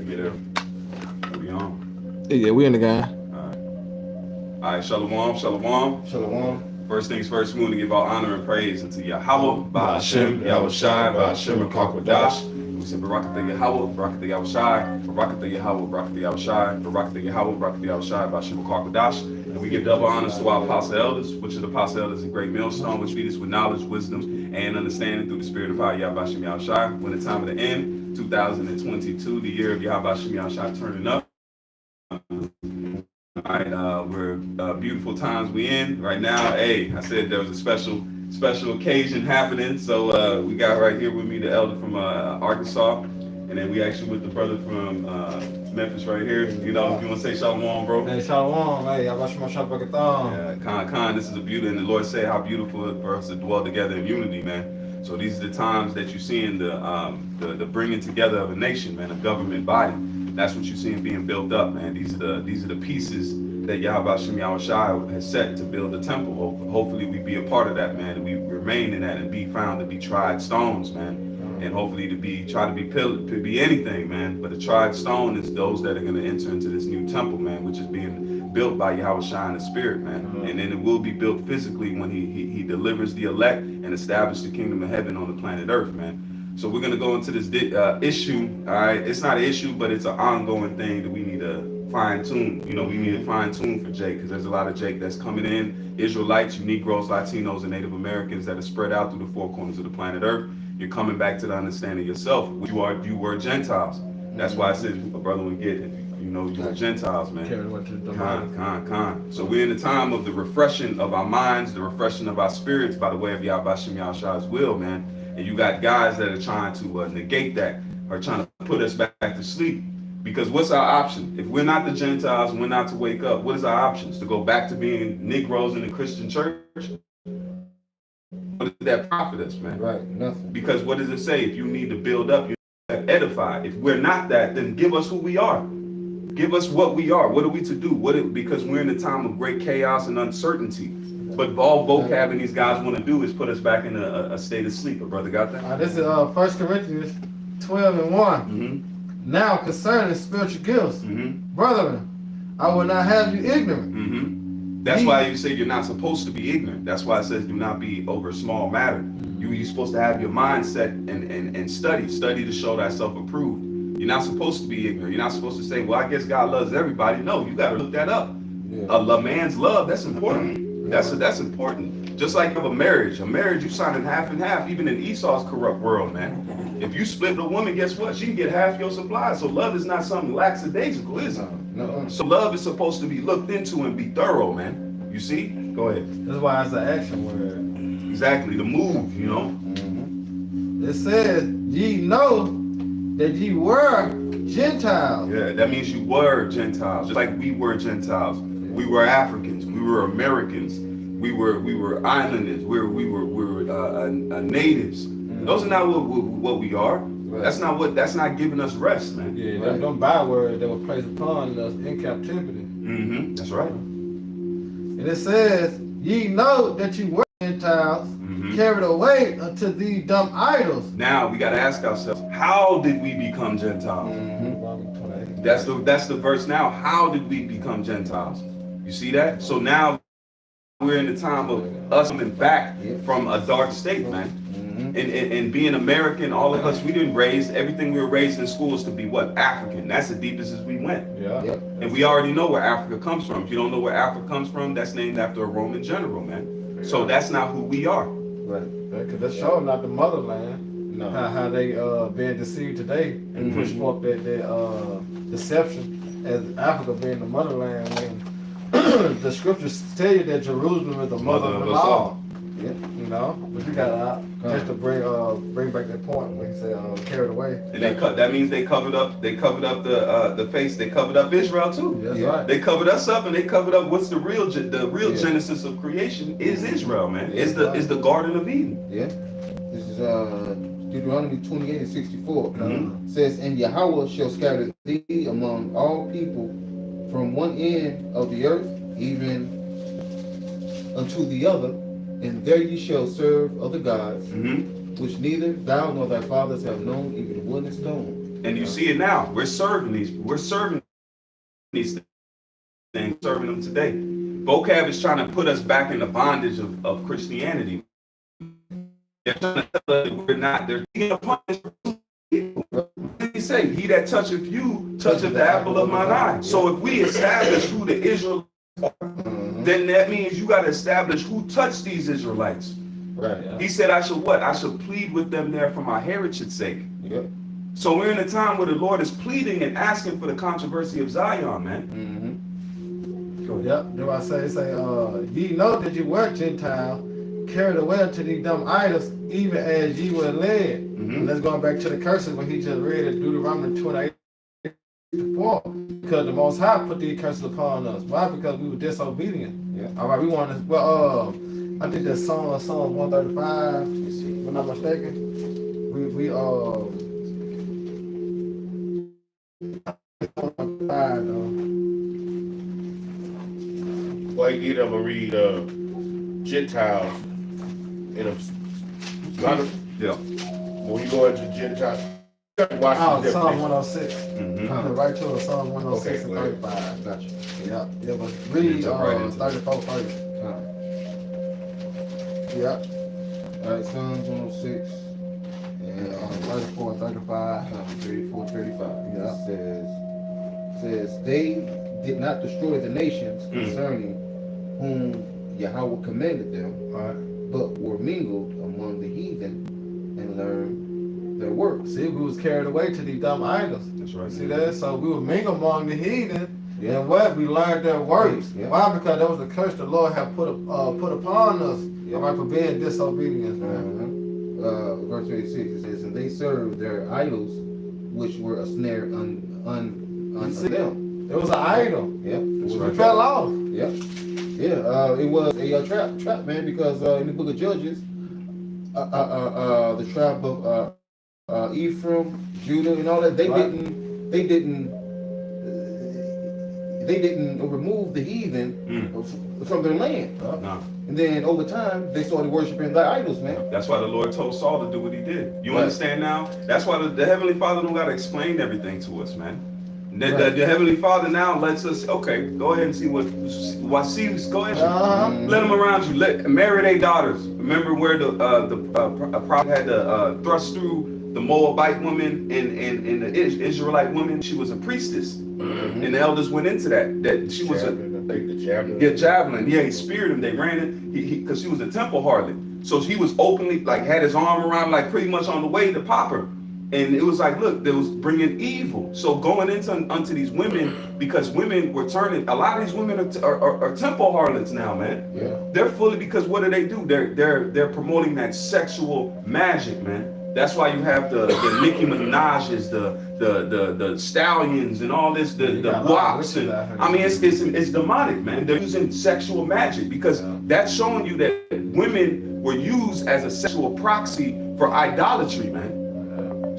get there. We on? Yeah, we in the game. All right, shalom, shalom. Shalom. First things first, we want to give all honor and praise unto Yahweh, Ba'ashem, Yahushai, Ba'ashem, Kakwadash. We say Barakatha Yahweh, Barakatha Yahushai, Barakatha Yahweh, Barakatha Yahushai, Barakatha Yahweh, Barakatha Yahushai, Ba'ashem, Kakwadash. And we give double honors to our apostle elders, which are the apostle elders in great millstone, which feed us with knowledge, wisdom, and understanding through the spirit of Yahweh, Ba'ashem, Yahushai. When the time of the end, 2022, the year of Yahweh, Ba'ashem, Yahushai, turning up. All right, we're beautiful times we in right now. Hey, I said there was a special occasion happening, so we got right here with me the elder from Arkansas, and then we actually with the brother from Memphis right here. You know, if you want to say shalom, bro. Hey, shalom. Hey, Yeah, Khan, this is a beauty, and the Lord said how beautiful for us to dwell together in unity, man. So these are the times that you see in the bringing together of a nation, man, a government body. That's what you're seeing being built up, man. These are the pieces that Yahweh Shem Yahushai has set to build the temple. Hopefully we be a part of that, man, and we remain in that and be found to be tried stones, man, and hopefully to be anything, man. But the tried stone is those that are going to enter into this new temple, man, which is being built by Yahweh Shai in the spirit, man, and then it will be built physically when he delivers the elect and establish the kingdom of heaven on the planet Earth, man. So we're going to go into this issue, all right? It's not an issue, but it's an ongoing thing that we need to fine-tune. You know, we need to fine-tune for Jake, because there's a lot of Jake that's coming in, Israelites, you Negroes, Latinos, and Native Americans that are spread out through the four corners of the planet Earth. You're coming back to the understanding yourself. You were Gentiles. That's why I said a brother would get it. You know, you were Gentiles, man. Con. So we're in the time of the refreshing of our minds, the refreshing of our spirits by the way of Yahweh Shem Yahushua's will, man. And you got guys that are trying to negate that, or trying to put us back to sleep. Because what's our option? If we're not the Gentiles and we're not to wake up, what is our options? To go back to being Negroes in the Christian church? What did that profit us, man? Right, nothing. Because what does it say? If you need to build up, you need to edify. If we're not that, then give us who we are. Give us what we are. What are we to do? Because we're in a time of great chaos and uncertainty. But all vocab and these guys want to do is put us back in a state of sleep. A brother got that? This is 1 Corinthians 12:1. Mm-hmm. Now concerning spiritual gifts, brethren, I will not have you ignorant. That's why you say you're not supposed to be ignorant. That's why it says do not be over small matter. You're supposed to have your mindset and study to show thyself approved. You're not supposed to be ignorant. You're not supposed to say, well, I guess God loves everybody. No, you got to look that up. Yeah. A man's love, that's important. That's important. Just like of a marriage you sign in half and half, even in Esau's corrupt world, man. If you split a woman, guess what? She can get half your supply. So love is not something lackadaisical, is it? No. So love is supposed to be looked into and be thorough, man. You see? Go ahead. That's why it's an action word. Exactly, the move, you know. It says, ye know that ye were Gentiles. Yeah, that means you were Gentiles, just like we were Gentiles. We were Africans. We were Americans. We were islanders. We were natives. Those are not what we are. Right. That's not giving us rest, man. Yeah, right. Them bywords that were placed upon us in captivity. That's right. And it says, ye know that you were Gentiles, carried away unto these dumb idols. Now we got to ask ourselves, how did we become Gentiles? That's the verse now. How did we become Gentiles? You see that? So now we're in the time of us coming back from a dark state, man. And being American, all of us, everything we were raised in schools to be what? African. That's the deepest as we went. Yeah. And we already know where Africa comes from. If you don't know where Africa comes from, that's named after a Roman general, man. So that's not who we are. Right. Because that's sure not the motherland. No. How they being deceived today and push forth that deception as Africa being the motherland when the scriptures tell you that Jerusalem is the mother of them all. Yeah, you know, but you got just to bring back that point when he said carried away. And that means they covered up the face. They covered up Israel too. That's right. They covered us up, and they covered up what's the real genesis of creation is Israel, man. Is the Garden of Eden. Yeah. This is Deuteronomy 28:64. Says, and Yahweh shall scatter thee among all people from one end of the earth even unto the other, and there ye shall serve other gods, which neither thou nor thy fathers have known, even wood and stone. And you see it now. We're serving these things, serving them today. Vocab is trying to put us back in the bondage of Christianity. They're trying to tell us that we're not. They're taking upon us. What did he say? He that toucheth you toucheth the apple of mine eye. So if we establish who the Israelites are, then that means you got to establish who touched these Israelites. Right. Yeah. He said, I should what? I should plead with them there for my heritage's sake. Yep. So we're in a time where the Lord is pleading and asking for the controversy of Zion, man. Yep, do I say, ye know that you were Gentile, carried away to these dumb idols, even as ye were led. And let's go back to the curses when he just read in Deuteronomy 28:4. Because the Most High put these curses upon us. Why? Because we were disobedient. Yeah. All right, we want to, well, I think that's Psalm 135, if I'm not mistaken. We 135, though. Well, you get them to read Gentiles in a lot of, Yeah. when you go into Gentiles, watch Oh, the Psalm definition. 106. Right to it, Psalm 106 Okay, and go ahead. 35. Gotcha. Yeah, but read jump right into it. 34 first. Yeah. All right, Psalms 106 and 34 and 35. 34, 35. Yeah. It says, they did not destroy the nations concerning whom Yahweh commanded them, Alright. but were mingled among the heathen and learned their works. See, we was carried away to these dumb idols. That's right. See that? So we were mingled among the heathen. Yeah. And what? We learned their works. Yeah. Why? Because that was the curse the Lord had put upon us. Yeah. All right, for being disobedient, man. Verse 86, it says, and they served their idols, which were a snare unto them. It was an idol. Yeah, it was We a fell off. Yeah, it was a trap, man. Because in the book of Judges, the tribe of Ephraim, Judah, and all that, they didn't remove the heathen from their land. No. And then over time, they started worshiping their idols, man. That's why the Lord told Saul to do what he did. You Right. understand now? That's why the Heavenly Father don't got to explain everything to us, man. Right. The Heavenly Father now lets us, okay, go ahead and see what go ahead. Let them around you. Marry their daughters. Remember where the prophet had to thrust through the Moabite woman and the Israelite woman? She was a priestess. And the elders went into that she was The javelin. javelin. Yeah, he speared him. They ran it because she was a temple harlot. So he was openly had his arm around, pretty much on the way to pop her. And it was look, they was bringing evil. So going unto these women, because women were turning. A lot of these women are temple harlots now, man. Yeah. They're fully, because what do? They're promoting that sexual magic, man. That's why you have the Nicki Minaj's, the stallions, and all this, the wops, and I mean it's demonic, man. They're using sexual magic because that's showing you that women were used as a sexual proxy for idolatry, man.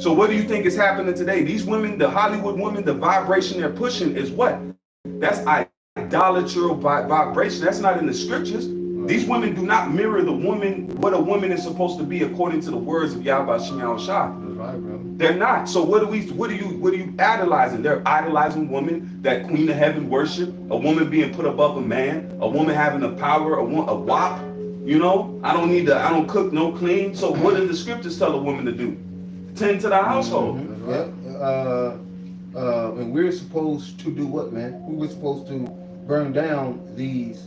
So what do you think is happening today? These women, the Hollywood women, the vibration they're pushing is what? That's idolatral vibration. That's not in the scriptures. These women do not mirror what a woman is supposed to be according to the words of Yahweh Shem Shah. They're not. So what are you idolizing? They're idolizing women that Queen of Heaven worship, a woman being put above a man, a woman having the power, a wop. You know, I don't cook, no clean. So what do the scriptures tell a woman to do? Tend to the household. And we're supposed to do what, man? We were supposed to burn down these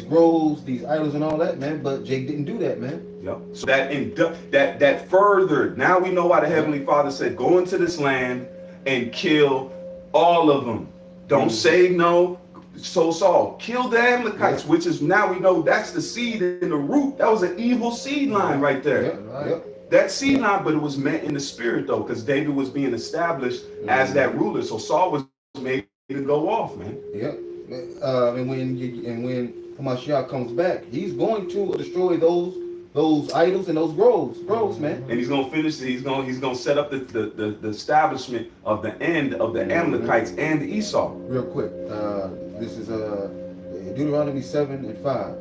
groves, these idols, and all that, man. But Jake didn't do that, man. Yep. So that furthered. Now we know why the Heavenly Father said, "Go into this land and kill all of them. Don't save no." So Saul killed the Amalekites, which is now we know that's the seed and the root. That was an evil seed line right there. That seed line, but it was meant in the spirit though, because David was being established as that ruler. So Saul was made to go off, man. Yep. And when Hamashiach comes back, he's going to destroy those idols and those groves, man. And he's gonna finish. He's gonna set up the establishment of the end of the Amalekites and Esau. Real quick, this is Deuteronomy 7:5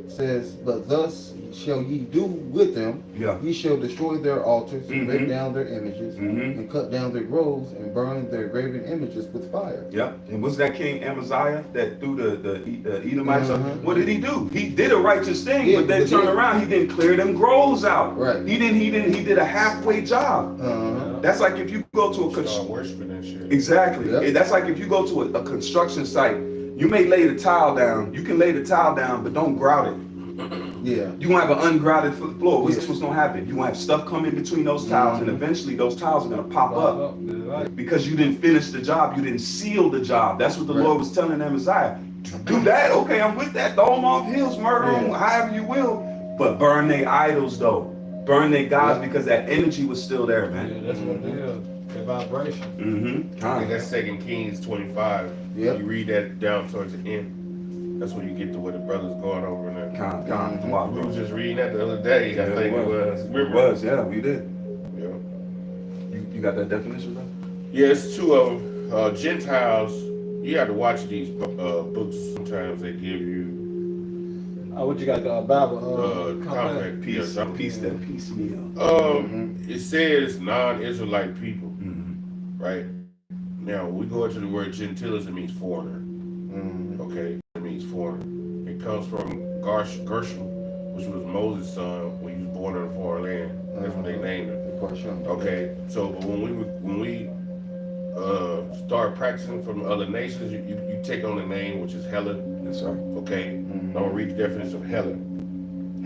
says, "But thus shall ye do with them. Yeah. Ye shall destroy their altars, and break Mhm. down their images, Mhm. and cut down their groves, and burn their graven images with fire." Yep. And was that King Amaziah that threw the Edomites up? Mhm. What did he do? He did a righteous thing, Yeah, but then but turn then- around, he didn't clear them groves out. Right. He did a halfway job. That's like if you go to a Start worshiping and shit. exactly. Yep. That's like if you go to a construction site, you may lay the tile down. You can lay the tile down, but don't grout it. Yeah. You gonna have an ungrouted floor. What's Yeah. gonna happen? You gonna have stuff come in between those tiles, and eventually those tiles are gonna pop up because you didn't finish the job. You didn't seal the job. That's what the Right. Lord was telling Amaziah. Do that. Okay, I'm with that. Throw them off hills, murder them, Yeah. however you will. But burn their idols though. Burn their gods Yeah. because that energy was still there, man. Yeah, that's what it is. The vibration. Mm-hmm. I think that's 2 Kings 25. Yep. You read that down towards the end. That's when you get to what the brother's going over now. Come We was on. just reading that the other day. I think it was. It was, yeah, we did. Yeah. You got that definition, bro? Yeah, it's two of them. Gentiles, you have to watch these books. Sometimes they give you What you got, the Bible? compact Peace, peace, that piecemeal. It says non-Israelite people, Mm-hmm. right? Now, when we go into the word gentilis, it means foreigner. Okay, it means foreigner. It comes from Gershom, which was Moses' son when he was born in a foreign land. That's what they named him. Okay, so but when we start practicing from other nations, you take on the name which is Helen. That's right. Okay, I'm gonna read the definition of Helen.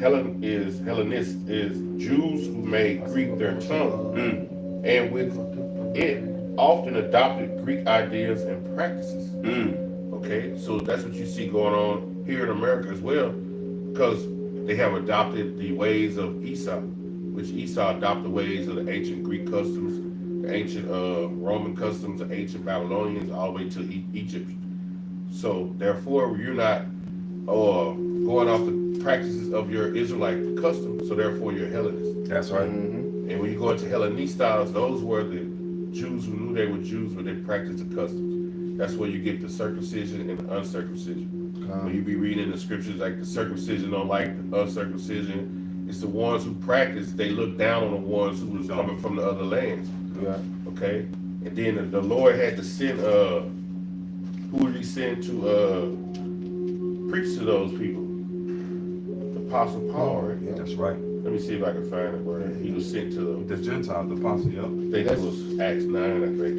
Hellenist is Jews who made Greek their tongue, and with it often adopted Greek ideas and practices. Okay, so that's what you see going on here in America as well, because they have adopted the ways of Esau, which Esau adopted the ways of the ancient Greek customs, the ancient Roman customs, the ancient Babylonians, all the way to Egypt. So therefore, you're not going off the practices of your Israelite customs, so therefore you're Hellenist. That's right. And when you go into Hellenistas, those were the Jews who knew they were Jews, but they practiced the customs. That's where you get the circumcision and the uncircumcision. When you be reading the scriptures, like the circumcision don't like the uncircumcision, it's the ones who practice, they look down on the ones who was coming from the other lands. Yeah. Okay? And then the Lord had to send, who did he send to preach to those people? The Apostle Paul, right? Yeah. That's right. Let me see if I can find it where he was sent to them. The Gentiles, the apostle, yep. I think it was Acts 9, I think.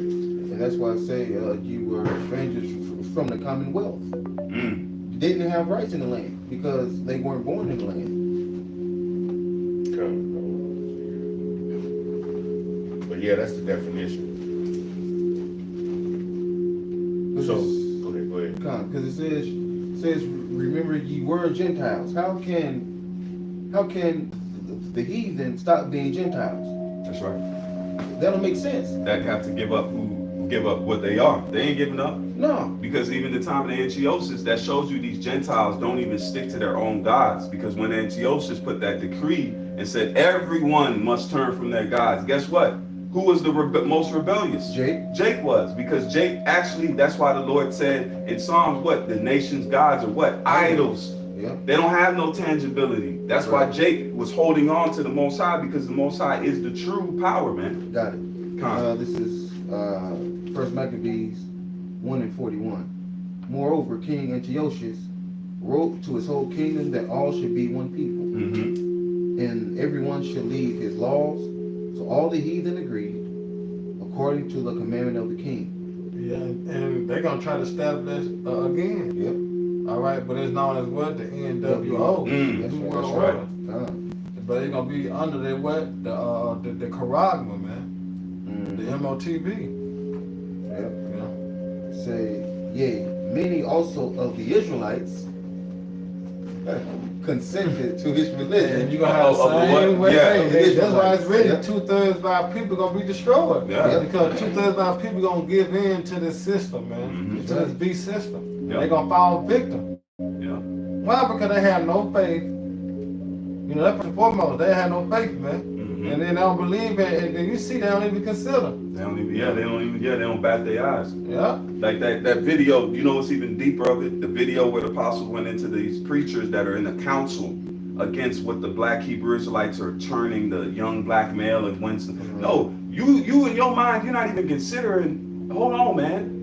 And that's why I say you were strangers from the Commonwealth. Didn't have rights in the land because they weren't born in the land. But yeah, that's the definition. So go ahead. Because it says, remember ye were Gentiles. How can the heathen stop being Gentiles? That's right. That don't make sense. That have to give up what they are. They ain't giving up. No. Because even the time of the Antiochus, that shows you these Gentiles don't even stick to their own gods. Because when Antiochus put that decree and said everyone must turn from their gods, guess what? Who was the most rebellious? Jake. Jake was. Because Jake actually, that's why the Lord said in Psalms, what? The nation's gods are what? Idols. Yeah. They don't have no tangibility. That's why Jake was holding on to the Most High, because the Most High is the true power, man. Got it. This is First Maccabees 1:41. Moreover, King Antiochus wrote to his whole kingdom that all should be one people, and everyone should leave his laws. So all the heathen agreed, according to the commandment of the king. Yeah, and they're gonna try to establish again. Yep. All right, but it's known as what? The NWO. That's New right. World That's Order. right. But it's gonna be under the what? The Charagma, man. The MOTB. Yep. You know? Say, yea, many also of the Israelites consented to his religion. And you're gonna have the Of the same what? way. Yeah. Hey, that's why it's written. Yeah. 2/3 of our people gonna be destroyed. Yeah. Because 2/3 of our people gonna give in to this system, man. To this beast system. Yeah. They're gonna fall victim. Yeah. Why? Because they have no faith. You know, that's first and foremost. They have no faith, man. and then they don't believe it, and then you see they don't even consider. They don't bat their eyes. Yeah. Like that video, you know what's even deeper of it? The video where the apostles went into these preachers that are in the council against what the black Hebrew Israelites are turning the young black male and Winston. No, you in your mind, you're not even considering, hold on, man.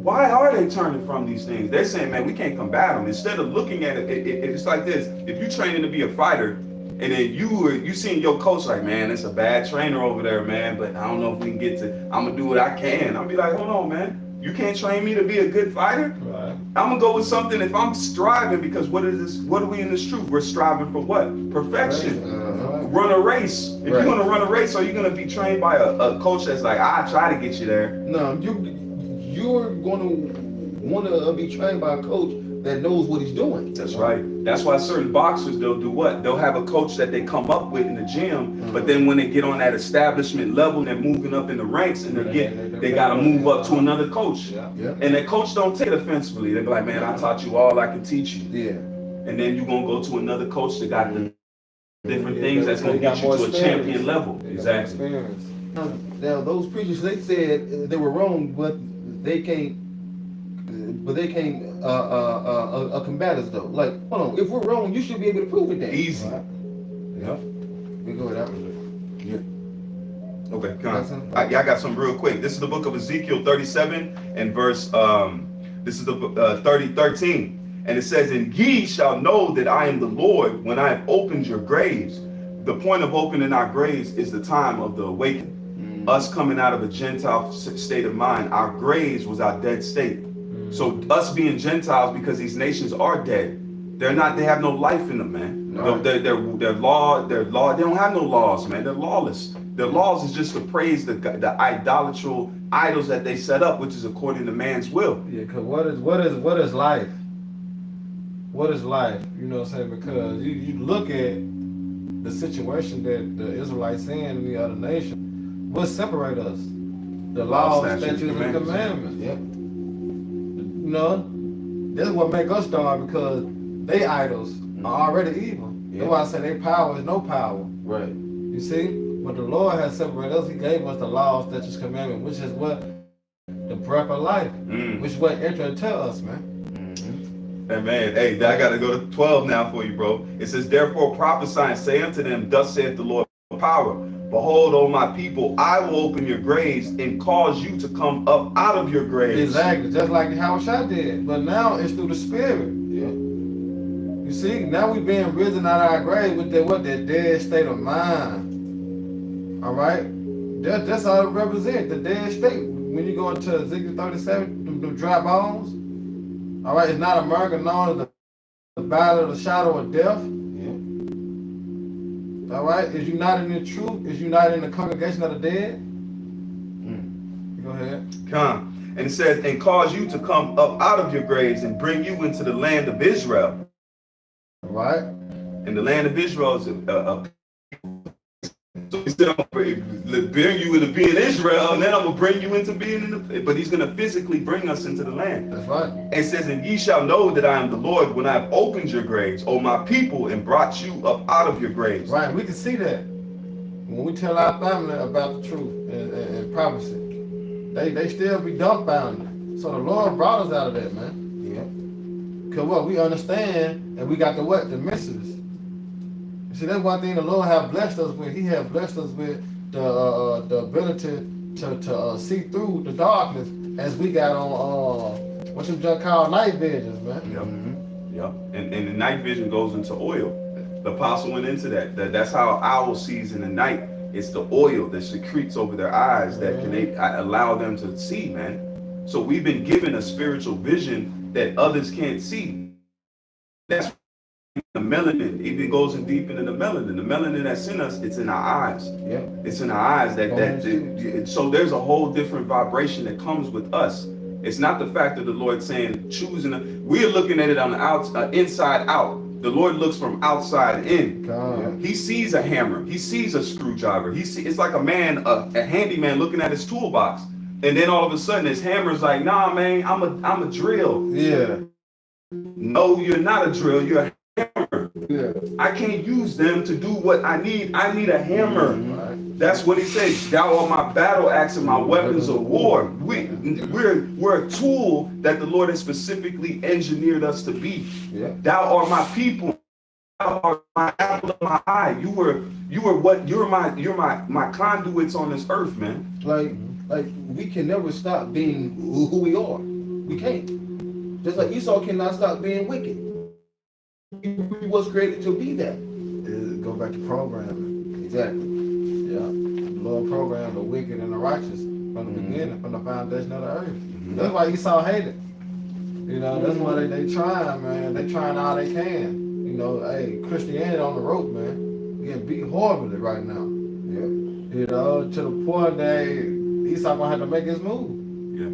Why are they turning from these things? They're saying, man, we can't combat them. Instead of looking at it, it's like this. If you're training to be a fighter, and then you seeing your coach like, man, it's a bad trainer over there, man, but I don't know if we can get to, I'm going to do what I can. I'll be like, hold on, man. You can't train me to be a good fighter? Right. I'm going to go with something if I'm striving, because what is this? What are we in this truth? We're striving for what? Perfection. Run a race. If you're going to run a race, are you going to be trained by a coach that's like, I try to get you there? No, you're going to want to be trained by a coach that knows what he's doing. That's right. That's why certain boxers, they'll do what? They'll have a coach that they come up with in the gym, but then when they get on that establishment level, they're moving up in the ranks, and they got to move up to another coach. Yeah. And that coach don't take it offensively. They be like, man, I taught you all I can teach you. Yeah. And then you're going to go to another coach that got the different things that's going to get you to a champion level. Exactly. Now, those preachers, they said they were wrong, but they can't combat us though. Like, hold on, if we're wrong, you should be able to prove it then. Easy. Right. Yep. We go with that one. Okay, come on. I got some real quick. This is the book of Ezekiel 37 and verse, this is the 13. And it says, and ye shall know that I am the Lord when I have opened your graves. The point of opening our graves is the time of the awakening. Us coming out of a Gentile state of mind. Our graves was our dead state. So us being Gentiles, because these nations are dead, they have no life in them, man. No. Their law, they don't have no laws, man. They're lawless. Their laws is just to praise the idolatrous idols that they set up, which is according to man's will. Yeah, because what is life? What is life? You know what I'm saying? Because you look at the situation that the Israelites in the other nation. What separate us? The laws, statutes, and commandments. Yep. You know, that's what make us starve, because they idols are already evil. Yeah. That's why I say their power is no power. Right. You see? But the Lord has separated us. He gave us the laws, statutes, commandments, which is what the breath of life, which is what enter into us, man. Hey man, hey, I gotta go to 12 now for you, bro. It says, therefore prophesy and say unto them, thus saith the Lord of power. Behold, O my people, I will open your graves and cause you to come up out of your graves. Exactly, just like how I did. But now it's through the Spirit. Yeah. You see, now we being risen out of our grave with that dead state of mind. All right, that's all it represents, the dead state. When you go into Ezekiel 37, the dry bones. All right, it's not America known as the valley of the shadow of death. All right, is united in the truth, is united in the congregation of the dead. Go ahead. Come. And it says, and cause you to come up out of your graves and bring you into the land of Israel. All right. And the land of Israel is so he said, I'm going to bring you into being Israel, and then I'm going to bring you into being but he's going to physically bring us into the land. That's right. And it says, and ye shall know that I am the Lord when I have opened your graves, O my people, and brought you up out of your graves. Right, we can see that. When we tell our family about the truth and prophecy, they still be dumbfounded. So the Lord brought us out of that, man. Yeah. Because what? We understand, and we got the what? The messages. See, that's one thing the Lord have blessed us with. He have blessed us with the ability to see through the darkness, as we got on what you just call night visions, man. Yep. And the night vision goes into oil. The apostle went into that. That's how an owl sees in the night. It's the oil that secretes over their eyes that can allow them to see, man. So we've been given a spiritual vision that others can't see. That's the melanin. It even goes in deep into the melanin. The melanin that's in us, it's in our eyes. Yeah. It's in our eyes so there's a whole different vibration that comes with us. It's not the fact that the Lord saying choosing. We're looking at it on the outside, inside out. The Lord looks from outside in. God. He sees a hammer. He sees a screwdriver. It's like a man, a handyman looking at his toolbox, and then all of a sudden his hammer's like, nah, man, I'm a drill. Yeah. No, you're not a drill. You're a hammer. Yeah. I can't use them to do what I need. I need a hammer. Right. That's what he says. Thou art my battle axe and my weapons of war. We're a tool that the Lord has specifically engineered us to be. Yeah. Thou art my people. Thou art my apple of my eye. You're my conduits on this earth, man. Like we can never stop being who we are. We can't. Just like Esau cannot stop being wicked. He was created to be that. Go back to programming. Exactly. Yeah. The Lord programmed the wicked and the righteous from the beginning, from the foundation of the earth. That's why Esau hated. You know, that's why they trying, man. They trying all they can. You know, hey, Christianity on the rope, man. Getting beat horribly right now. Yeah. You know, to the point that Esau gonna have to make his move. Yeah.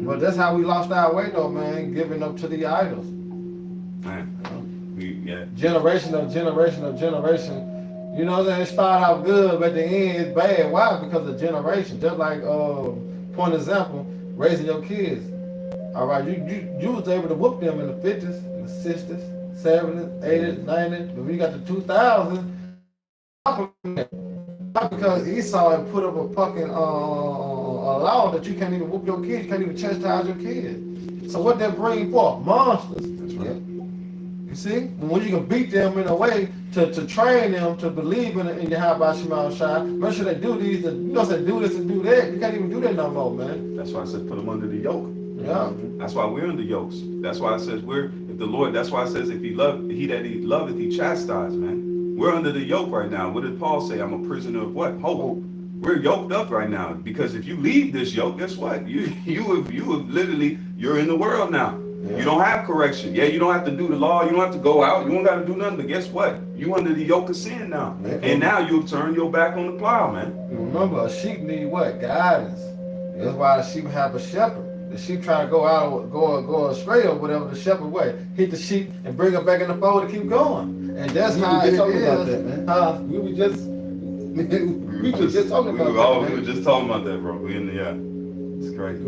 But that's how we lost our way though, man, giving up to the idols. Man. Generation of generation of generation. You know what I'm saying? It start out good, but at the end it's bad. Why? Because of generation. Just like point example, raising your kids. All right, you was able to whoop them in the 50s, in the 60s, 70s, 80s, 90s. But when you got the 2000s, not because Esau had put up a fucking a law that you can't even whoop your kids, you can't even chastise your kids. So what that bring forth? Monsters. That's right. You see? When you can beat them in a way to train them to believe in your how about Shema Shai, make sure they do these, you know, say do this and do that. You can't even do that no more, man. That's why I said put them under the yoke. Yeah. That's why we're under yokes. That's why it says if the Lord, that's why it says if he that he loveth, he chastise, man. We're under the yoke right now. What did Paul say? I'm a prisoner of what? Hope. We're yoked up right now because if you leave this yoke, guess what? You have literally, you're in the world now. Yeah. You don't have correction. Yeah, you don't have to do the law. You don't have to go out. You don't got to do nothing. But guess what? You under the yoke of sin now. Yeah. And now you'll turn your back on the plow, man. Remember, a sheep need what? Guidance. That's why the sheep have a shepherd. The sheep try to go astray or whatever. The shepherd what? Hit the sheep and bring them back in the fold to keep going. And that's how it is. About that, man. We were just talking about that. We were just talking about that, bro. It's crazy.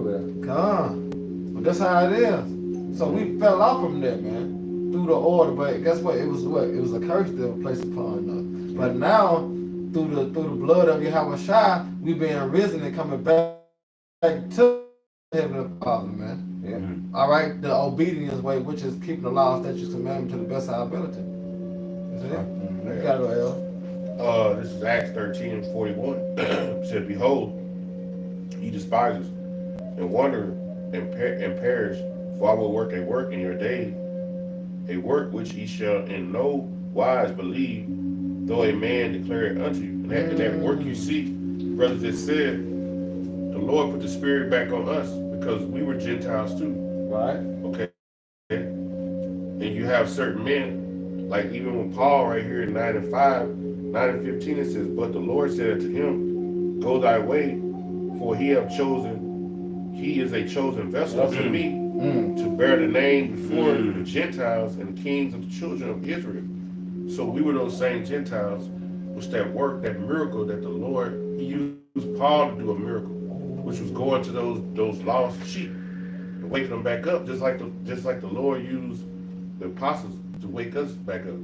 But that's how it is. So we fell off from there, man, through the order. But guess what? It was a curse that was placed upon us. But now, through the blood of Yahweh Shai, we being risen and coming back to Heavenly Father, man. Yeah. Mm-hmm. All right, the obedience way, which is keeping the law, statutes, commandments to the best of our ability. Is it? Mm-hmm. You gotta go, L. This is Acts 13:41. It said, "Behold, ye despisers, and wonder and perish. For I will work a work in your day, a work which ye shall in no wise believe, though a man declare it unto you." And that work you see, brothers, it said, the Lord put the Spirit back on us because we were Gentiles too. Right. Okay. And you have certain men, like even with Paul right here in 9 and 15, it says, "But the Lord said unto him, Go thy way, for he is a chosen vessel unto me, to bear the name before the Gentiles and the kings of the children of Israel." So we were those same Gentiles, which that work, that miracle that the Lord, he used Paul to do a miracle, which was going to those lost sheep and waking them back up, just like the Lord used the apostles to wake us back up.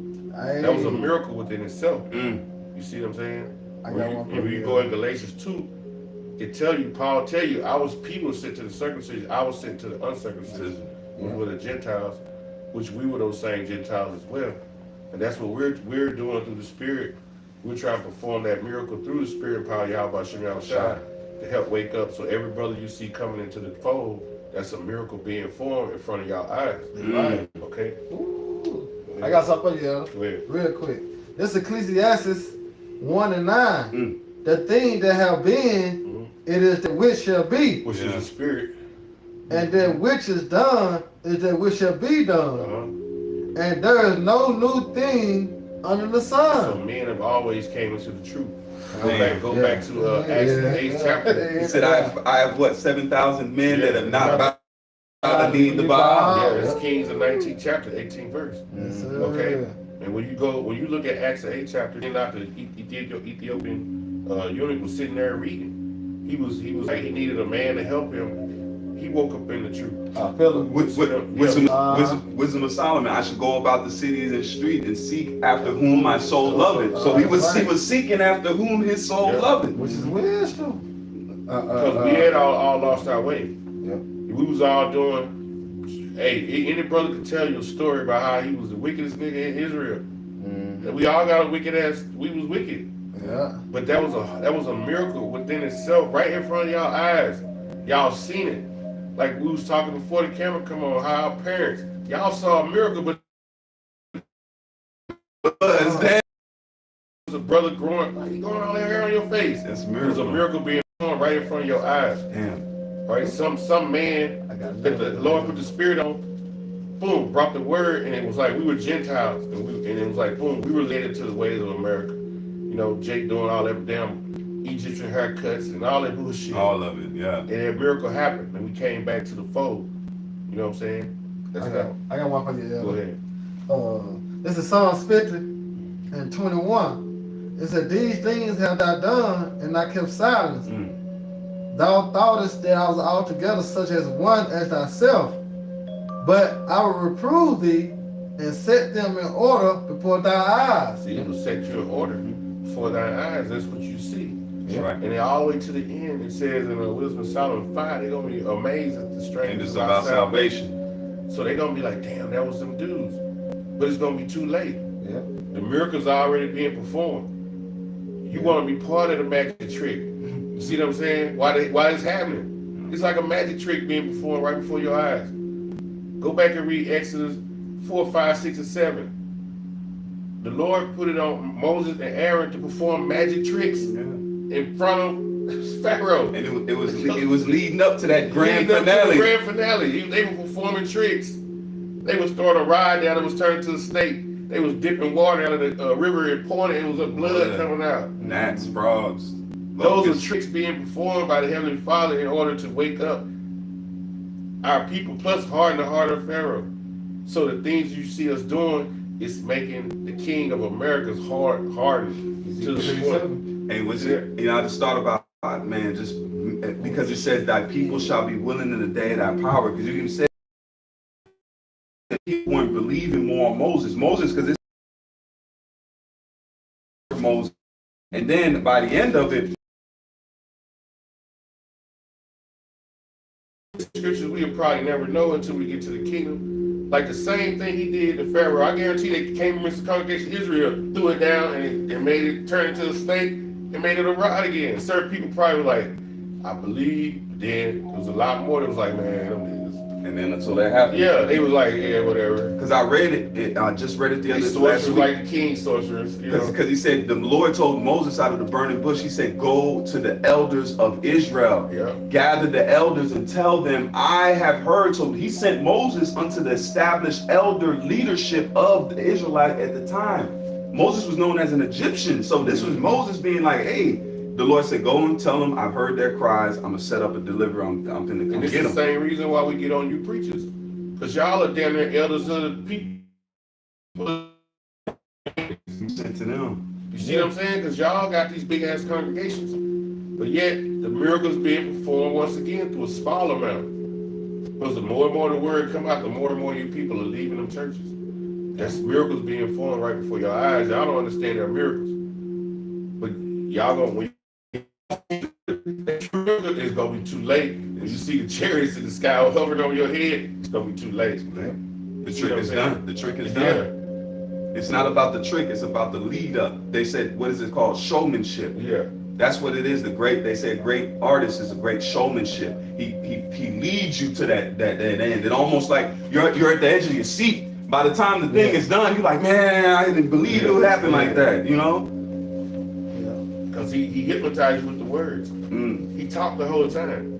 That was a miracle within itself. You see what I'm saying? When you go in Galatians 2, Paul tell you, I was people sent to the circumcision, I was sent to the uncircumcision, which were the Gentiles, which we were those same Gentiles as well. And that's what we're doing through the Spirit. We're trying to perform that miracle through the Spirit and power Yahweh Shem Shai to help wake up. So every brother you see coming into the fold, that's a miracle being formed in front of y'all eyes. Right? Okay? Ooh. I got something for you, real quick. This Ecclesiastes 1 and 9. The thing that have been, it is that which shall be. Which is the Spirit. And that which is done is that which shall be done. And there is no new thing under the sun. So men have always came into the truth. Go back to Acts the 8th chapter. He said, I have what, 7,000 men that have not bowed the knee to Baal. Yeah, it's Kings the 19th chapter, 18th verse. Okay? And when you look at Acts the 8th chapter, the Ethiopian eunuch was sitting there reading. He was like, he needed a man to help him. he woke up in the truth. Philip. Wisdom of Solomon. I should go about the cities and street and seek after whom my soul loveth. So he was seeking after whom his soul loveth, which is wisdom. Because we had all lost our way. Yep. We was all doing. Hey, any brother could tell you a story about how he was the wickedest nigga in Israel. And we all got a wicked ass. We was wicked. Yeah. But that was a miracle within itself, right in front of y'all eyes. Y'all seen it. Like we was talking before the camera come on, how our parents, y'all saw a miracle, but it was a brother growing, like, he growing all that hair on your face. That's a It was miracle. a miracle being born right in front of your eyes. Damn. Right? Some man that the Lord put the spirit on, boom, brought the word, and it was like we were Gentiles, and it was like, boom, we related to the ways of America. You know, Jake doing all that damn Egyptian haircuts and all that bullshit. All of it, yeah. And that miracle happened, and we came back to the fold. You know what I'm saying? That's how. I got one for you. Go ahead. This is Psalms 50 and 21. It said, "These things have thou done, and I kept silence. Thou thoughtest that I was altogether such as one as thyself. But I will reprove thee and set them in order before thy eyes." See, it will set you in order before thine eyes. That's what you see. That's right. And then all the way to the end, it says in Wisdom of Solomon 5, they're going to be amazed at the strength And it's about salvation. So they're going to be like, damn, that was some dudes. But it's going to be too late. Yeah. The miracles are already being performed. You want to be part of the magic trick. You see what I'm saying? Why it's happening? It's like a magic trick being performed right before your eyes. Go back and read Exodus 4, 5, 6, and 7. The Lord put it on Moses and Aaron to perform magic tricks in front of Pharaoh. And it was leading up to that grand finale. They were performing tricks. They was throwing a rod down that was turned to a snake. They was dipping water out of the river and pouring it. It was a blood coming out. Gnats, frogs. Those are tricks being performed by the Heavenly Father in order to wake up our people, plus harden the heart of Pharaoh. So the things you see us doing is making the King of America's heart harden to the point. And was it, I just thought about, man, just because it says thy people shall be willing in the day of thy power. Because you can say that people weren't believing more on Moses, because it's Moses. And then by the end of it, scriptures we'll probably never know until we get to the kingdom. Like the same thing he did to Pharaoh. I guarantee they came against the congregation of Israel, threw it down, and made it turn into a snake and made it a rod again. Certain people probably were like, I believe, but then there was a lot more that was like, man, don't do this. and then until that happened. Yeah, they was like, yeah, whatever. Because I read it, I just read it the They other last sorcerers week. like the king sorcerers. You know? Because he said, the Lord told Moses out of the burning bush, he said, go to the elders of Israel. Yeah. Gather the elders and tell them, I have heard. So he sent Moses unto the established elder leadership of the Israelite at the time. Moses was known as an Egyptian. So this was Moses being like, hey, the Lord said, go and tell them, I've heard their cries. I'm going to set up a deliverer. I'm going to come And this get is them. the same reason why we get on you preachers. Because y'all are damn near elders of the people. He sent to them. You see what I'm saying? Because y'all got these big ass congregations. But yet, the miracles being performed once again through a small amount. Because the more and more the word come out, the more and more you people are leaving them churches. That's miracles being formed right before your eyes. Y'all don't understand they're miracles. But y'all gonna, that miracle is gonna be too late. When you see the chariots in the sky hovering over your head, it's gonna be too late. The trick is done. The trick is done. It's not about the trick, it's about the lead up. They said, what is it called? Showmanship. Yeah. That's what it is. They say a great artist is a great showmanship. He leads you to that end. It almost like you're at the edge of your seat. By the time the thing is done, you're like, man, I didn't believe it would happen like that, you know? Because he hypnotized you with the words. He talked the whole time.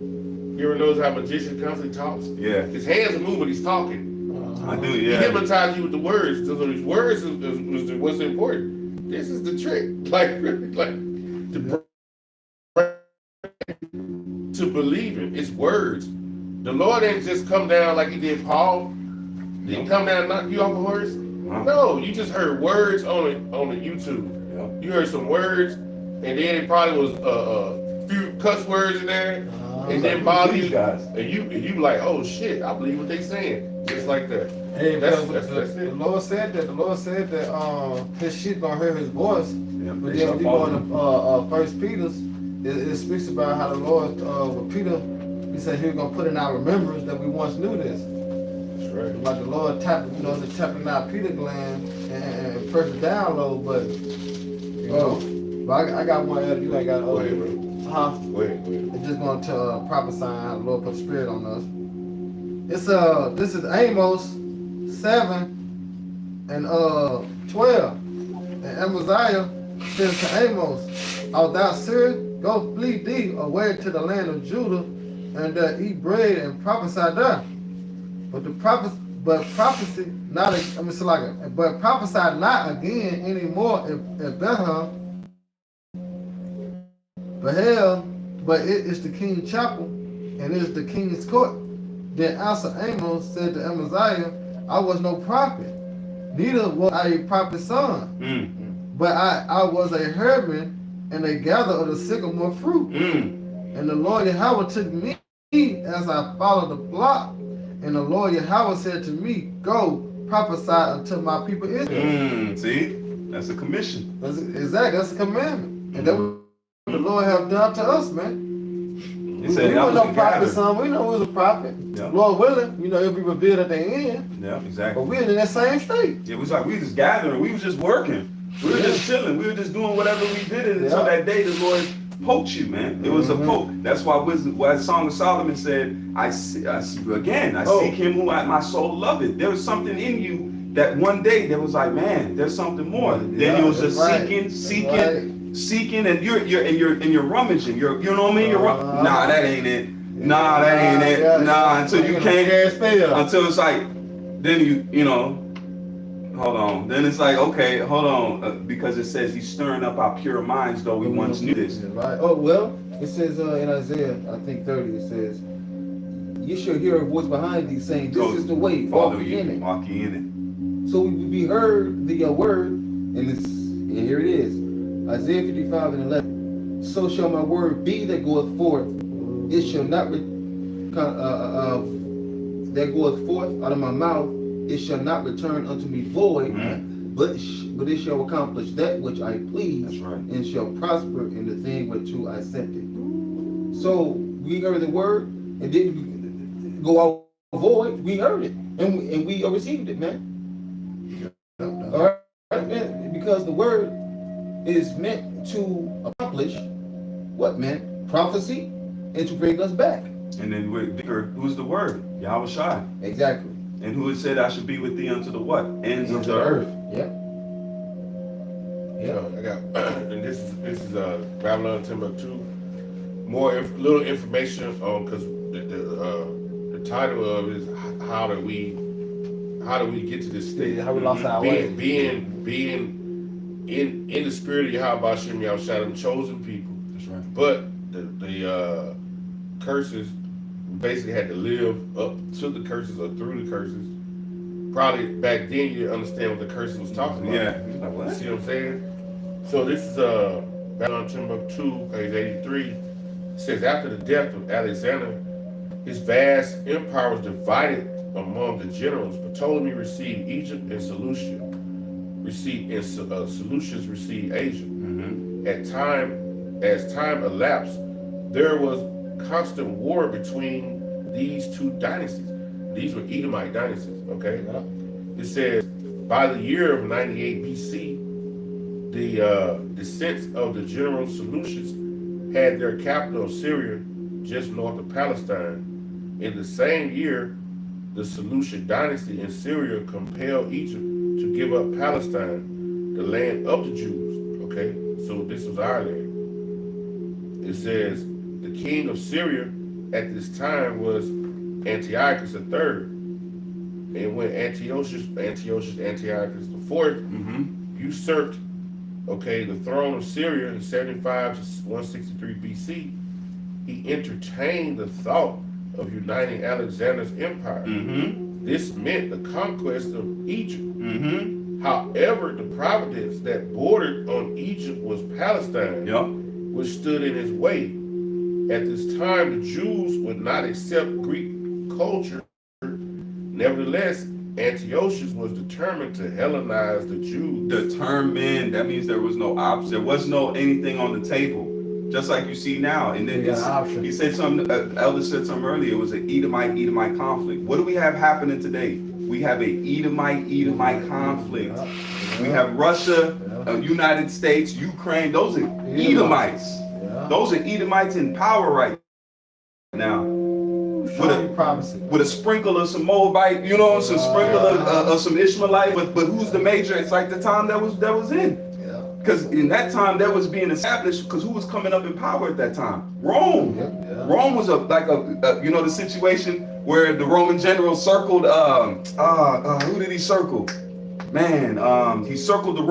You ever notice how a magician constantly talks? Yeah. His hands are moving, but he's talking. I do, He yeah. hypnotized you with the words. So these words is what's important. This is the trick. Like to believe it. It's words. The Lord didn't just come down like he did Paul. Didn't come down and knock you off a horse. No, you just heard words on the YouTube. You heard some words, and then it probably was a few cuss words in there. and then bother These you, guys. and you like, oh shit, I believe what they saying, just like that. Hey, That's the it. Lord said that. The Lord said that his sheep gonna hear his voice. Yeah, But they then shall when you follow go him. into First Peter's, it speaks about how the Lord with Peter, he said he was gonna put in our remembrance that we once knew this. That's right. Like the Lord tapped, just tapping out Peter gland and press the download button. You know. But I got one other. You ain't got Go other. ahead, bro. Huh? Go ahead. It's just going to prophesy how the Lord put the Spirit on us. It's this is Amos 7 and 12. And Amaziah says to Amos, "Art thou serious? Go flee thee away to the land of Judah, and eat bread and prophesy there. But prophesy not. But prophesy not again anymore in Bethlehem. But it is the king's chapel, and it is the king's court." Then answered Amos, said to Amaziah, "I was no prophet, neither was I a prophet's son, but I was a herdman and a gatherer of the sycamore fruit. And the Lord Yahweh took me as I followed the flock, and the Lord Yahweh said to me, Go, prophesy unto my people Israel." See? That's a commission. That's a commandment. And that's what the Lord have done to us, man. He said, we I were was no the prophet, gatherer. son. We know it was a prophet. Yeah. Lord willing, it'll be revealed at the end. Yeah, But exactly. we're in that same state. It was like we just gathering. We was just working. We were just chilling. We were just doing whatever we did until that day the Lord poked you, man. It was a poke. That's why Song of Solomon said, I seek him who my soul loveth. There was something in you that one day there was like, man, there's something more. Then you was just seeking, and you're rummaging. You know what I mean? You're nah, that ain't it. Nah, that ain't it. Nah, until you can't. Until it's like, then you know. Hold on. Then it's like, okay, hold on, because it says he's stirring up our pure minds, though we once knew this. Right. Oh well, it says in Isaiah, I think 30, it says, "You shall hear a voice behind thee saying, This is the way, walk ye in it." Walk ye in it. So we heard the word, and here it is, Isaiah 55 and 11. "So shall my word be that goeth forth; it shall not that goeth forth out of my mouth. It shall not return unto me void, but it shall accomplish that which I please, That's right. and shall prosper in the thing whereto I sent it." So we heard the word, and didn't go out void. We heard it, and we received it, man. All right, man, because the word is meant to accomplish what, man? Prophecy, and to bring us back. And then who's the word? Yahweh Shai. Exactly. And who it said, I should be with thee unto the what? Ends of Into the earth. Yeah. I got, and this is Babylon Timbuktu. More little information on, because the title of it is how do we get to this state? How we lost our way. Being in the spirit of Yahweh Hashem Yahushua, them chosen people. That's right. But the curses, we basically had to live up to the curses or through the curses. Probably back then you didn't understand what the curses was talking about. Yeah. Like, You what? see what I'm saying? So this is Babylon Timbuktu, page 83. It says, after the death of Alexander, his vast empire was divided among the generals. Ptolemy received Egypt, and Seleucus received Asia. As time elapsed, there was constant war between these two dynasties. These were Edomite dynasties, okay? It says, by the year of 98 BC, the descents of the general Seleucus had their capital of Syria just north of Palestine. In the same year, the Seleucid dynasty in Syria compelled Egypt to give up Palestine, the land of the Jews, okay? So this was our land. It says, the king of Syria at this time was Antiochus III. And when Antiochus IV usurped, okay, the throne of Syria in 75 to 163 BC, he entertained the thought of uniting Alexander's empire. This meant the conquest of Egypt. However, the province that bordered on Egypt was Palestine, which stood in his way. At this time, the Jews would not accept Greek culture. Nevertheless, Antiochus was determined to Hellenize the Jews. Determined, that means there was no option. There was no anything on the table. Just like you see now. And then he said something, Elder said something earlier, it was an Edomite conflict. What do we have happening today? We have a Edomite conflict. We have Russia, United States, Ukraine. Those are Edomites. Those are Edomites in power right now. With a sprinkle of some Moabite, you know, some sprinkle of some Ishmaelite. But who's the major? It's like the time that was in. Because in that time that was being established, because who was coming up in power at that time? Rome. Rome was you know, the situation where the Roman general circled, who did he circle? Man, he circled the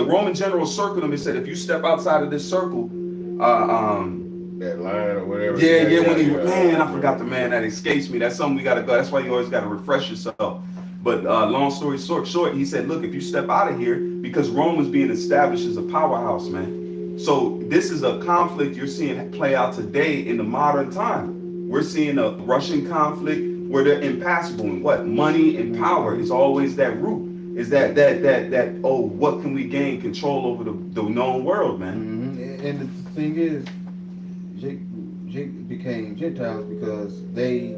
Roman general circled him and said, if you step outside of this circle, that line or whatever. Man, I forgot the man, that escapes me. That's something we gotta go. That's why you always gotta refresh yourself. But long story short, he said, look, if you step out of here, because Rome was being established as a powerhouse, man. So this is a conflict you're seeing play out today in the modern time. We're seeing a Russian conflict where they're impassable, and what money and power is always that root. Is that what can we gain control over the known world, man? And the thing is, Jake became Gentiles because in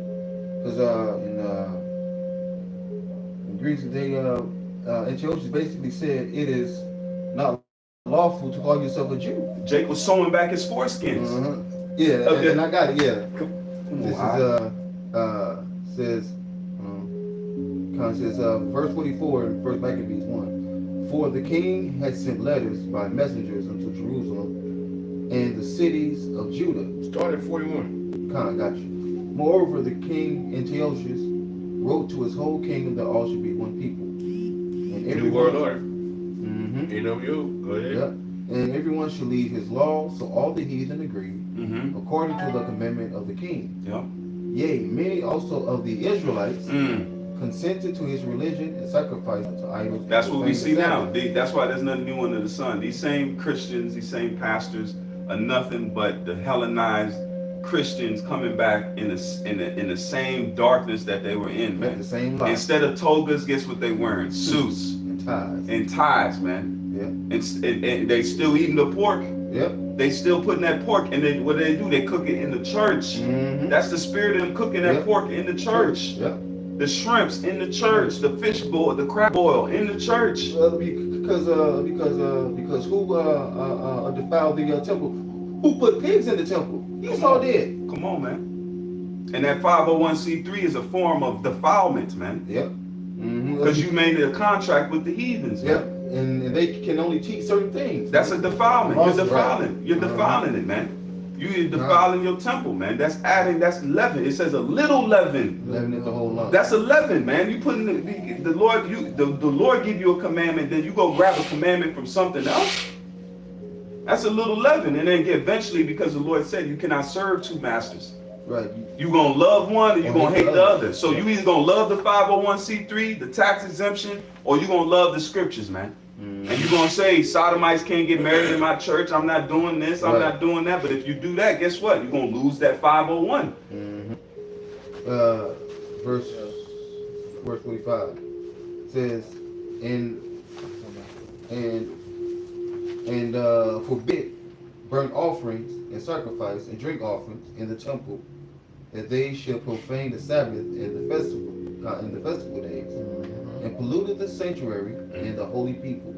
Greece Antiochus basically said it is not lawful to call yourself a Jew. Jake was sewing back his foreskins. Yeah, okay. And I got it. Yeah, this says verse 44 in 1 Maccabees 1. For the king had sent letters by messengers unto Jerusalem and the cities of Judah. Start at 41. Got you. Moreover, the king Antiochus wrote to his whole kingdom that all should be one people. And every New world order. NWO. Go ahead. Yeah. And everyone should leave his law, so all the heathen agreed, according to the commandment of the king. Yea, many also of the Israelites consented to his religion and sacrificed to idols. That's what we see now. That's why there's nothing new under the sun. These same Christians, these same pastors are nothing but the Hellenized Christians coming back in the same darkness that they were in, man. The same life. Instead of togas, guess what they wearing? Suits and ties, man. Yeah. And they still eating the pork. Yep. They still putting that pork, and then what do? They cook it in the church. That's the spirit of them cooking that pork in the church. Yep. The shrimps in the church, the fish boil, the crab boil in the church. Because who defiled the temple? Who put pigs in the temple? Esau did. Come on, man. And that 501c3 is a form of defilement, man. Yep. Because you made a contract with the heathens. Yep. And they can only teach certain things. That's a defilement. You're defiling. You're defiling it, man. You're defiling your temple, man. That's leaven. It says a little leaven. Leaven is the whole lump. That's a leaven, man. You putting the Lord. The Lord give you a commandment, then you go grab a commandment from something else. That's a little leaven, and then eventually, because the Lord said you cannot serve two masters. Right. You gonna love one, or you gonna hate the other. So you either gonna love the 501c3, the tax exemption, or you gonna love the scriptures, man. And you're going to say, sodomites can't get married in my church. I'm not doing this. I'm not doing that. But if you do that, guess what? You're going to lose that 501. Verse 45 says, and forbid burnt offerings and sacrifice and drink offerings in the temple, that they shall profane the Sabbath and the festival days, and polluted the sanctuary and the holy people,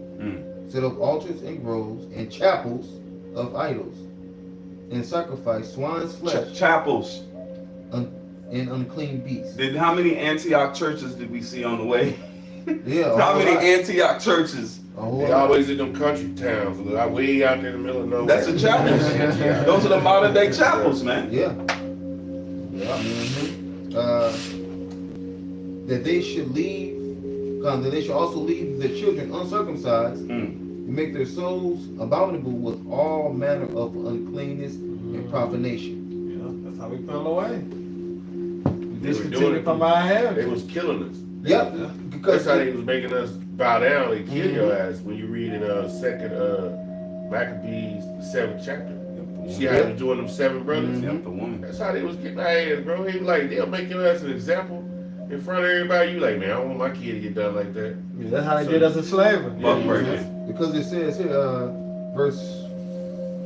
set up altars and groves and chapels of idols, and sacrifice swine's flesh, chapels, and unclean beasts. How many Antioch churches did we see on the way? Yeah. How many Antioch churches? They always in them country towns, way out there in the middle of nowhere. That's the chapels. Those are the modern day chapels, man. Yeah. That they should also leave their children uncircumcised, and make their souls abominable with all manner of uncleanness and profanation. Yeah, that's how we fell away. We discontinued from our heritage. They was killing us. Yeah. Because that's how they was making us bow down and kill your ass when you read in 2nd Maccabees, the 7th chapter. See how he was doing them 7 brothers? Yep, the woman. That's how they was getting their ass, bro. He was like, they'll make your ass an example in front of everybody. You like, man, I don't want my kid to get done like that. Yeah, that's how they did us in slavery. Buck breaking. Because it says here, verse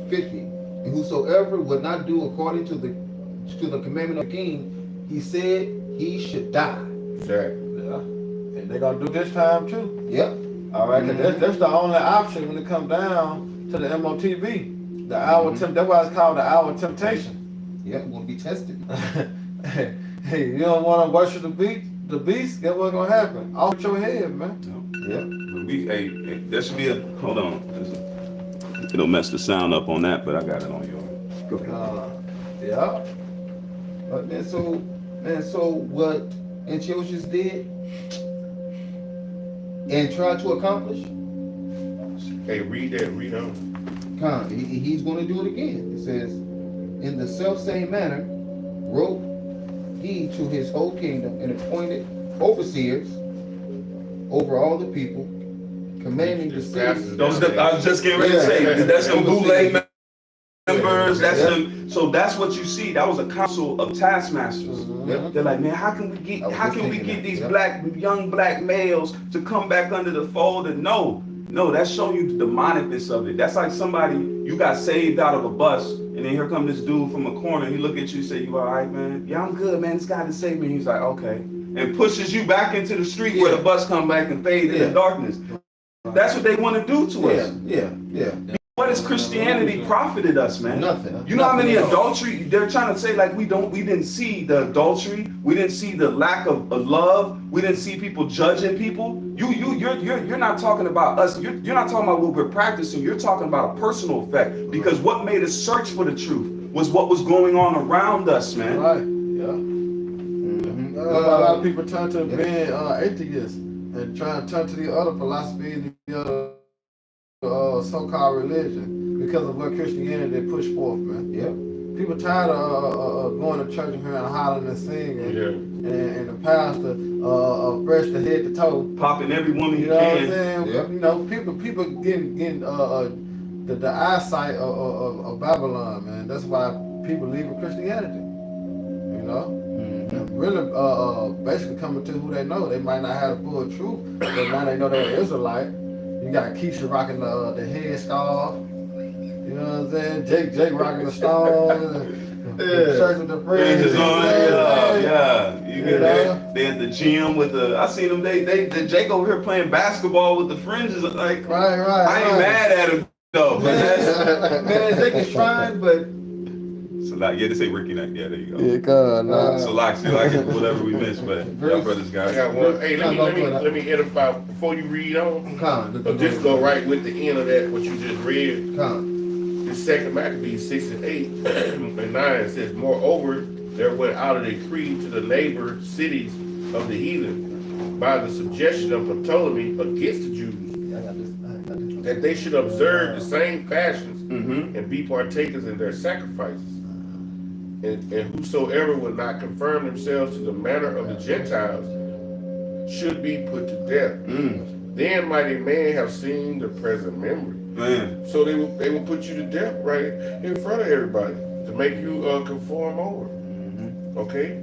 50, and whosoever would not do according to the commandment of the king, he said he should die. Exactly. Yeah. And they're gonna do this time too. Yep. All right, 'cause that's the only option when it comes down to the MOTB. The hour that's why it's called the hour of temptation. Yep, we're gonna be tested. Hey, you don't want to worship the beast, guess what's gonna happen? Off your head, man. Yep. Hey, there should be a, hold on. It'll mess the sound up on that, but I got it on yours. Go ahead. Yeah. But then so what Antiochus did and tried to accomplish, Hey, read on. he's going to do it again. It says, in the self same manner, wrote he to his whole kingdom and appointed overseers over all the people, commanding the cities. I was just getting ready to say, that's some bootleg members, that's them. So that's what you see. That was a council of taskmasters. Yep. They're like, man, how can we get these young black males to come back under the fold? And no, that's showing you the demonicness of it. That's like somebody, you got saved out of a bus, and then here come this dude from a corner. He look at you and say, you all right, man? Yeah, I'm good, man. This guy just saved me. He's like, okay. And pushes you back into the street where the bus come back and fade in the darkness. That's what they want to do to us. Yeah. What has Christianity profited us, man? Nothing. You know how many Nothing at all. adultery they're trying to say, like we didn't see the adultery, we didn't see the lack of love, we didn't see people judging people. You're not talking about us. You're not talking about what we're practicing. You're talking about a personal effect, because what made us search for the truth was what was going on around us, man. Right. Yeah. That's why a lot of people turn to being atheists and try to turn to the other philosophies, the other so-called religion, because of what Christianity pushed forth, man. Yep. People tired of going to church and hearing hollering and singing, and the pastor fresh to head to toe, Popping every woman you he know what I'm can. saying? Yep. You know, people getting the eyesight of Babylon, man. That's why people leaving Christianity. You know. And really, basically coming to who they know. They might not have the full truth, but now they know they're Israelite. You got Keisha rocking the headscarf. You know what I'm saying? Jake rocking the stone. The church with the fringes. You get they at the gym with the. I seen them. They Jake over here playing basketball with the fringes. Like, Right. I ain't mad at him though. But Man, Jake is trying, but. so like, they say Ricky Knight. Yeah, there you go. Yeah, God, nah. So like whatever we missed, but y'all brothers, I guys. got one. Hey, let me edify before you read on. But just go right with the end of that, what you just read. This second Maccabees 6 and 8 and 9 says, moreover, there went out a decree to the neighbor cities of the heathen by the suggestion of Ptolemy against the Jews, that they should observe the same fashions and be partakers in their sacrifices. And whosoever would not conform themselves to the manner of the Gentiles should be put to death. Then might a man have seen the present memory. Man. So they will put you to death right in front of everybody to make you conform over. Okay?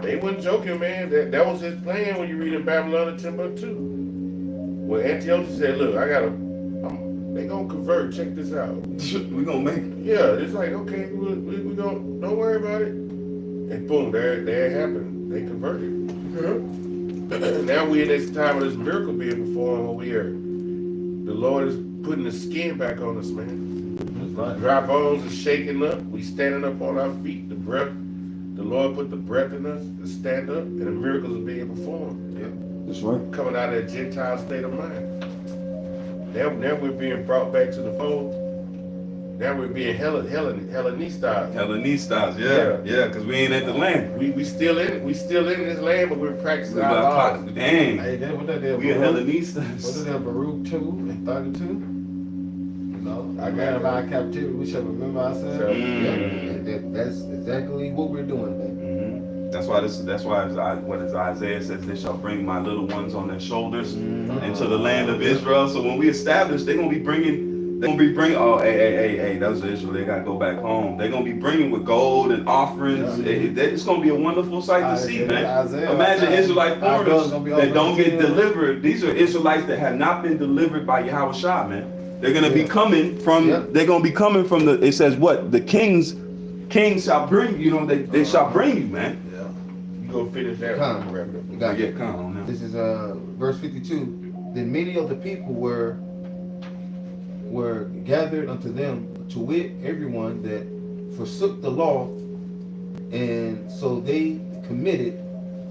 They wasn't joking, man. That was his plan when you read in Babylon and Timbuktu. When Antiochus said, look, they gonna convert, check this out. We gonna make it. Yeah, it's like, okay, we don't worry about it. And boom, there it happened. They converted. Now we in this time of this miracle being performed over here. The Lord is putting the skin back on us, man. Right. Dry bones are shaking up. We standing up on our feet. The Lord put the breath in us to stand up, and the miracles are being performed. That's right. Coming out of that Gentile state of mind. Now we're being brought back to the fold. Now we're being Hellenistized. Hellenistized, yeah, because we ain't at the land. We still in this land, but we're practicing our laws. Dang. Hey, that's what they did. We are What Hellenistized. is that, Baruch 2 and 32? You know, I got about captivity, we shall remember ourselves. So, That's exactly what we're doing, man. That's why what is Isaiah says, they shall bring my little ones on their shoulders into the land of Israel. So when we establish, they're gonna be bringing They're gonna be bringing. Oh, hey, those Israel. They gotta go back home. They're gonna be bringing with gold and offerings. It's gonna be a wonderful sight to see, man. Imagine Israelite foreigners that don't get delivered. These are Israelites that have not been delivered by Yahweh Shah, man. They're gonna be coming from. They're gonna be coming from the. It says what? The kings shall bring. You know, they shall bring you, man. You go finish that. Come. Wrap it up. You got it. Yeah, come on now. This is verse 52. Then many of the people were gathered unto them, to wit, everyone that forsook the law, and so they committed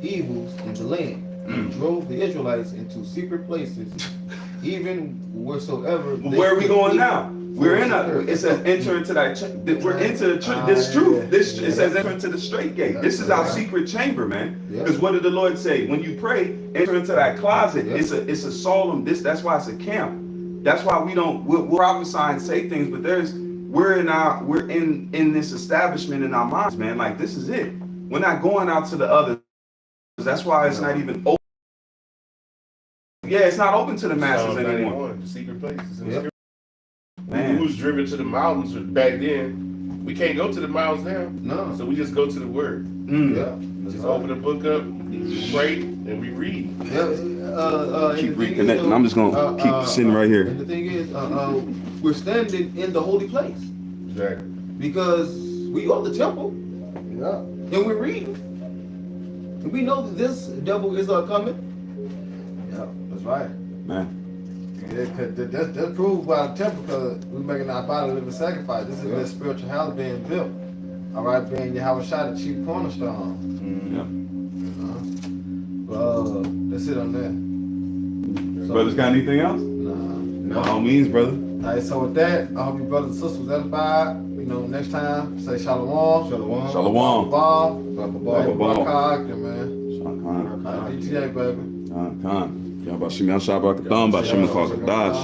evils in the land, and drove the Israelites into secret places, even wheresoever. Where are we going now? We're in a. It says enter into that. We're into this truth. This it says enter into the straight gate. This is our secret chamber, man. Because what did the Lord say? When you pray, enter into that closet. It's a solemn. That's why it's a camp. That's why we'll prophesy and say things, but we're in this establishment in our minds, man. Like this is it. We're not going out to the others. That's why it's not even open. Yeah, it's not open to the masses anymore. The secret places. Man. We was driven to the mountains back then. We can't go to the mountains now. No. So we just go to the word. Just open the book up, pray, and we read. Keep reconnecting. I'm just gonna keep sitting right here. And the thing is, we're standing in the holy place. Exactly. Because we are the temple. And we're reading. And we know that this devil is coming. Yeah, that's right. Man. Yeah, that's proved by the temple, because we're making our body a living sacrifice. This is that spiritual house being built. All right, being Yahweh Shah, the chief cornerstone. That's it on that. Brothers got anything else? Nah. By all means, brother. All right, so with that, I hope you brothers and sisters was edified. You know, next time, say shalom. Shalom. Shalom. Ball. Ball. Man. Shalom. DTA, baby. Khan. Y'all about Shimon Shabbat Katham, about Shimon Kazadash.